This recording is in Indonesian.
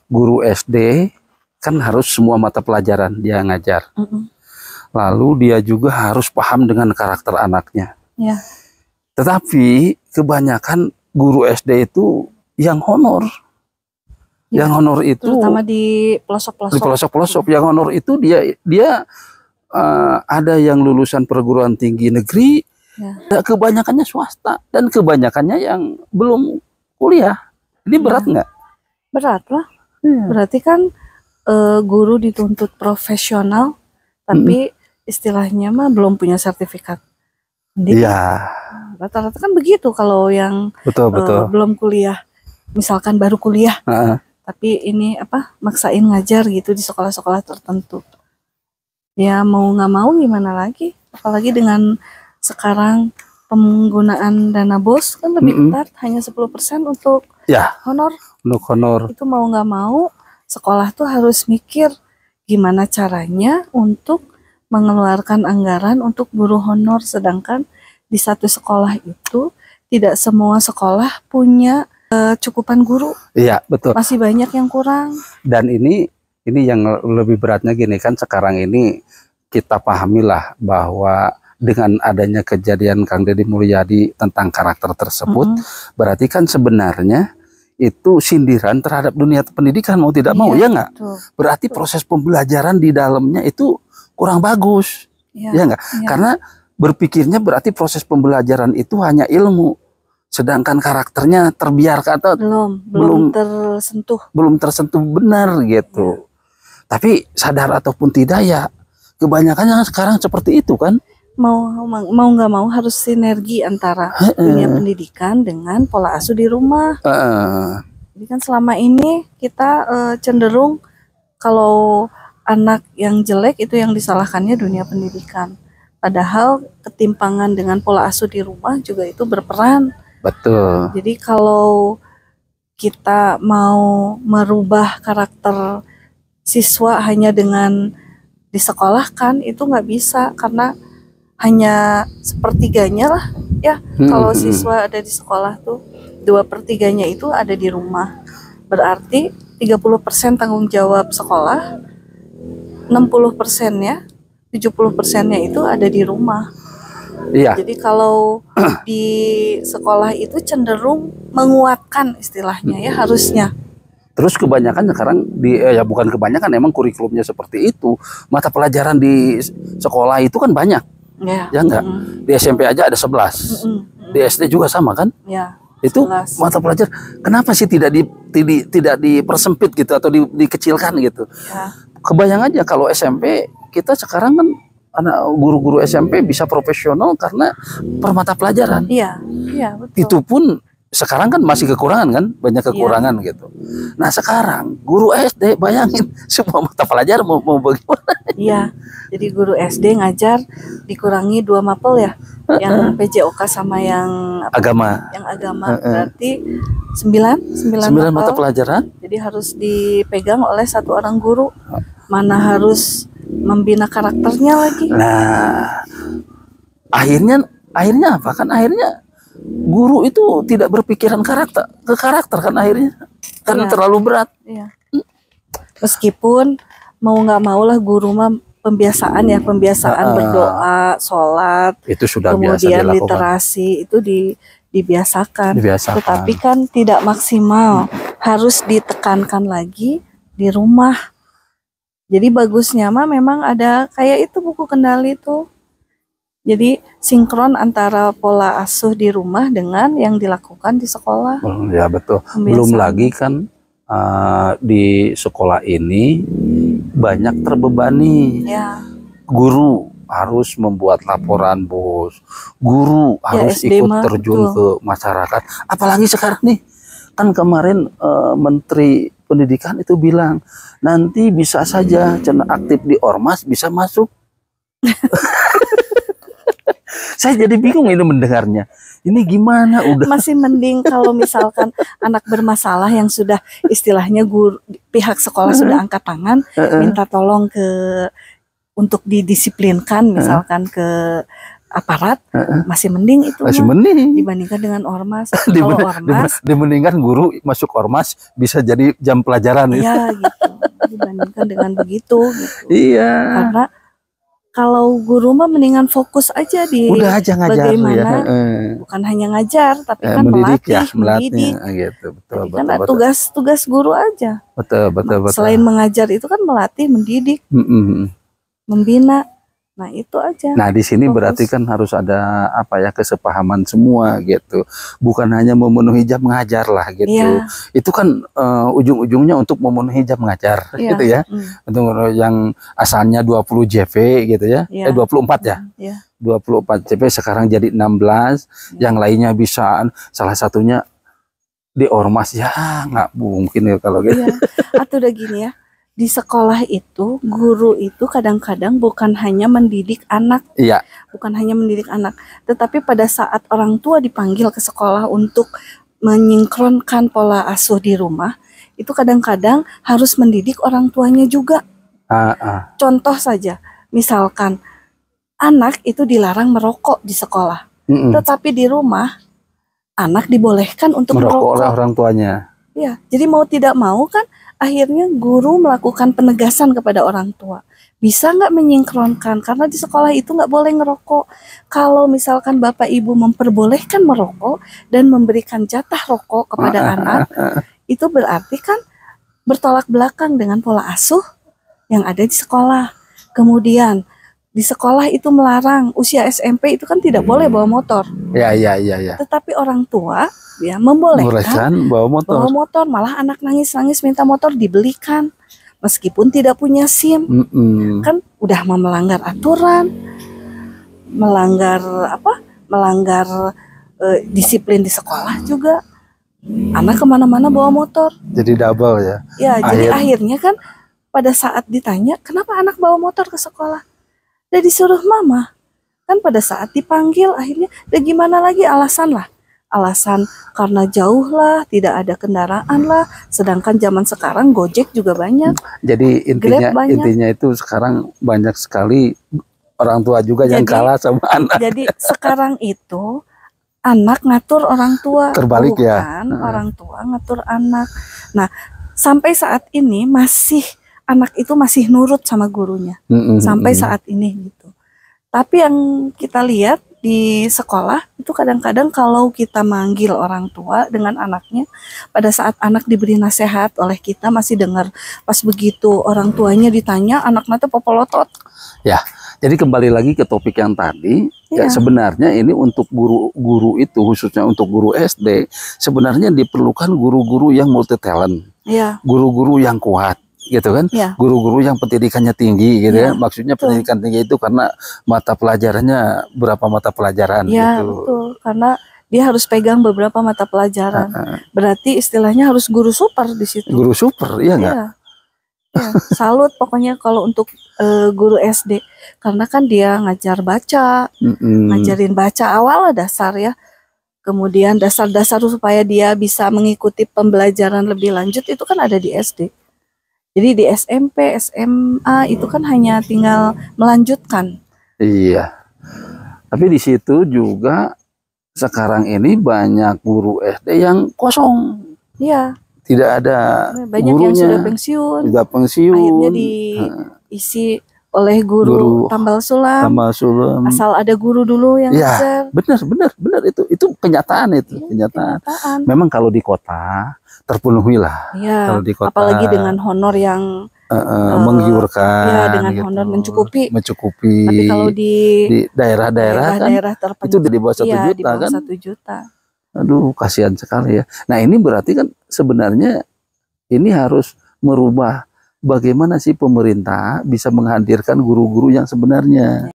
Guru SD kan harus semua mata pelajaran dia ngajar. Lalu dia juga harus paham dengan karakter anaknya. Ya. Tetapi kebanyakan guru SD itu yang honor. Ya, yang honor itu terutama di pelosok-pelosok. Di pelosok-pelosok yang honor itu dia ada yang lulusan perguruan tinggi negeri, ya. Kebanyakannya swasta dan kebanyakannya yang belum kuliah. Ini berat nggak? Berat lah. Berarti kan guru dituntut profesional, tapi istilahnya mah belum punya sertifikat. Iya. Rata-rata kan begitu kalau yang betul. Belum kuliah, misalkan baru kuliah, tapi ini maksain ngajar gitu di sekolah-sekolah tertentu. Ya mau nggak mau gimana lagi? Apalagi dengan sekarang penggunaan dana BOS kan lebih ketat, hanya 10% untuk honor. Untuk honor. Itu mau nggak mau sekolah tuh harus mikir gimana caranya untuk mengeluarkan anggaran untuk guru honor, sedangkan di satu sekolah itu tidak semua sekolah punya cukupan guru. Iya, betul. Masih banyak yang kurang. Dan ini yang lebih beratnya gini kan, sekarang ini kita pahamilah bahwa dengan adanya kejadian Kang Deddy Mulyadi tentang karakter tersebut, berarti kan sebenarnya itu sindiran terhadap dunia pendidikan mau tidak mau, ya nggak? Berarti proses pembelajaran di dalamnya itu kurang bagus, ya nggak? Karena berpikirnya berarti proses pembelajaran itu hanya ilmu, sedangkan karakternya terbiarkan atau belum tersentuh benar gitu. Tapi sadar ataupun tidak ya kebanyakan sekarang seperti itu kan. Mau nggak mau harus sinergi antara dunia pendidikan dengan pola asuh di rumah. Jadi kan selama ini kita cenderung kalau anak yang jelek itu yang disalahkannya dunia pendidikan. Padahal ketimpangan dengan pola asuh di rumah juga itu berperan. Betul. Jadi kalau kita mau merubah karakter siswa hanya dengan disekolahkan itu nggak bisa, karena hanya sepertiganya lah ya. Kalau siswa ada di sekolah tuh 2/3 itu ada di rumah. Berarti 30% tanggung jawab sekolah, 60%-nya 70%-nya itu ada di rumah. Iya. Jadi kalau di sekolah itu cenderung menguatkan istilahnya ya harusnya. Terus kebanyakan sekarang ya bukan kebanyakan, emang kurikulumnya seperti itu. Mata pelajaran di sekolah itu kan banyak. Ya enggak? Di SMP aja ada 11. Di SD juga sama kan? Ya. Itu 11. Mata pelajaran kenapa sih tidak dipersempit gitu atau dikecilkan gitu? Ya. Kebayang aja kalau SMP kita sekarang kan anak guru-guru SMP bisa profesional karena per mata pelajaran. Iya, iya betul. Itu pun sekarang kan masih kekurangan kan, banyak kekurangan gitu. Nah sekarang guru SD bayangin semua mata pelajaran mau bagaimana? Iya, jadi guru SD ngajar dikurangi 2 mapel ya, yang PJOK sama yang agama. Yang agama berarti 9 mata pelajaran. Jadi harus dipegang oleh 1 orang guru. Mana harus membina karakternya lagi. Nah akhirnya apa kan? Akhirnya guru itu tidak berpikiran karakter kan akhirnya kan terlalu berat. Iya. Meskipun mau nggak mau lah guru mah pembiasaan berdoa, sholat, itu sudah kemudian biasa literasi itu dibiasakan. Tetapi kan tidak maksimal, harus ditekankan lagi di rumah. Jadi bagusnya mah memang ada kayak itu buku kendali tuh. Jadi sinkron antara pola asuh di rumah dengan yang dilakukan di sekolah. Ya betul. Belum lagi kan di sekolah ini banyak terbebani. Ya. Guru harus membuat laporan BOS. Guru harus ikut terjun ke masyarakat. Apalagi sekarang nih, kan kemarin Menteri Pendidikan itu bilang nanti bisa saja aktif di ormas bisa masuk. Saya jadi bingung ini mendengarnya. Ini gimana udah? Masih mending kalau misalkan anak bermasalah yang sudah istilahnya guru pihak sekolah sudah angkat tangan minta tolong untuk didisiplinkan misalkan ke aparat masih mending itu Masih mah, mending. dibandingkan dengan ormas. Kalau ormas Dibandingkan guru masuk ormas bisa jadi jam pelajaran itu. iya gitu, dibandingkan dengan begitu gitu. Iya. Karena kalau guru mah mendingan fokus aja di Udah aja ngajar bagaimana ya. bukan hanya ngajar tapi kan Mendidik melatih, ya, mendidik. gitu. Betul, Jadi betul, kan betul. tugas guru aja. Betul. Selain mengajar itu kan melatih, mendidik, membina. Nah, itu aja. Nah, di sini Fokus. berarti kan harus ada apa ya, kesepahaman semua gitu. Bukan hanya memenuhi jam mengajar lah gitu. Iya. Itu kan ujung-ujungnya untuk memenuhi jam mengajar gitu ya. Untuk yang asalnya 20 JP gitu ya. 24 ya. 24 JP sekarang jadi 16, yang lainnya bisa salah satunya di ormas ya, nggak mungkin ya kalau gitu. Iya. Atau udah gini ya. Di sekolah itu, guru itu kadang-kadang bukan hanya mendidik anak, Iya. bukan hanya mendidik anak, tetapi pada saat orang tua dipanggil ke sekolah untuk menyinkronkan pola asuh di rumah, itu kadang-kadang harus mendidik orang tuanya juga. Contoh saja, misalkan anak itu dilarang merokok di sekolah, tetapi di rumah anak dibolehkan untuk merokok oleh orang tuanya. Ya, jadi mau tidak mau kan akhirnya guru melakukan penegasan kepada orang tua. Bisa nggak menyinkronkan? Karena di sekolah itu nggak boleh ngerokok. Kalau misalkan bapak ibu memperbolehkan merokok dan memberikan jatah rokok kepada anak, itu berarti kan bertolak belakang dengan pola asuh yang ada di sekolah. Kemudian di sekolah itu melarang, usia SMP itu kan tidak boleh bawa motor. Ya. Tetapi orang tua ya membolehkan bawa motor. Malah anak nangis-nangis minta motor dibelikan meskipun tidak punya SIM. Kan udah melanggar aturan, melanggar disiplin di sekolah juga. Anak kemana-mana bawa motor. Jadi double ya. Ya, jadi akhirnya kan pada saat ditanya kenapa anak bawa motor ke sekolah, udah disuruh mama. Kan pada saat dipanggil akhirnya, udah gimana lagi alasan karena jauh lah, tidak ada kendaraan lah. Sedangkan zaman sekarang Gojek juga banyak. Jadi intinya itu sekarang banyak sekali orang tua juga yang kalah sama anak. Jadi sekarang itu anak ngatur orang tua, terbalik bukan orang tua ngatur anak. Nah, sampai saat ini anak itu masih nurut sama gurunya. Sampai saat ini gitu. Tapi yang kita lihat di sekolah itu kadang-kadang kalau kita manggil orang tua dengan anaknya, pada saat anak diberi nasihat oleh kita masih dengar. Pas begitu orang tuanya ditanya, anaknya tuh popolotot. Ya, jadi kembali lagi ke topik yang tadi. Ya, sebenarnya ini untuk guru-guru itu, khususnya untuk guru SD, sebenarnya diperlukan guru-guru yang multi talent. Guru-guru yang kuat. Gitu kan, guru-guru yang pendidikannya tinggi gitu ya. Maksudnya pendidikan tinggi itu karena mata pelajarannya berapa mata pelajaran gitu. Betul, karena dia harus pegang beberapa mata pelajaran. Berarti istilahnya harus guru super di situ. Guru super, iya nggak? Salut pokoknya kalau untuk guru SD, karena kan dia ngajar baca, ngajarin baca awal dasar ya. Kemudian dasar-dasar supaya dia bisa mengikuti pembelajaran lebih lanjut itu kan ada di SD. Jadi di SMP, SMA itu kan hanya tinggal melanjutkan. Iya. Tapi di situ juga sekarang ini banyak guru SD yang kosong. Iya. Tidak ada banyak gurunya, yang sudah pensiun. Akhirnya diisi oleh guru tambal sulam. Asal ada guru dulu yang ngajar. Benar itu kenyataan itu. Kenyataan. Memang kalau di kota terpenuhi lah. Kalau di kota, apalagi dengan honor yang menggiurkan. Dengan honor mencukupi. Tapi kalau di daerah-daerah kan itu di bawah 1 juta di bawah kan. 1 juta. Aduh, kasihan sekali ya. Nah, ini berarti kan sebenarnya ini harus merubah bagaimana sih pemerintah bisa menghadirkan guru-guru yang sebenarnya.